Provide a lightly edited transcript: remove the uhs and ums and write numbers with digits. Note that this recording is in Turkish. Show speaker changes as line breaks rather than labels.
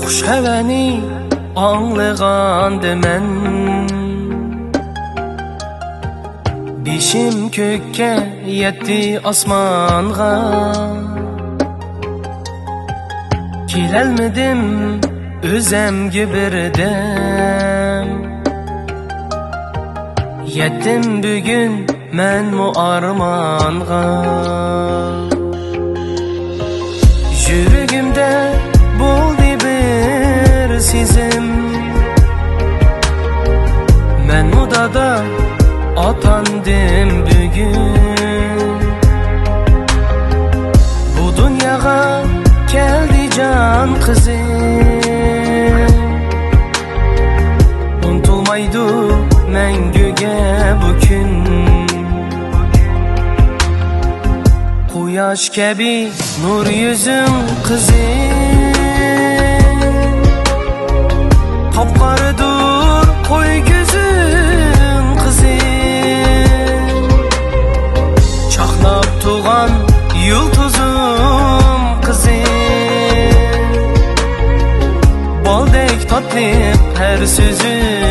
Kuş heveni anlığandı mən, Bişim kökке yetti asmanğa. Kilelmedim özemge birdem, Yettim bugün mən mu armanğa. Yüreğimde buldu bir sizim, mən mudada atandım bugün. Bu dünyaya geldi can kızım, unutulmaydı məngüge bu gün. Quyaş gibi nur yüzüm kızım, kapkarıdır koy gözüm kızım. Çaxnap tuğan yıldızım kızım, baldek tatlı her sözüm.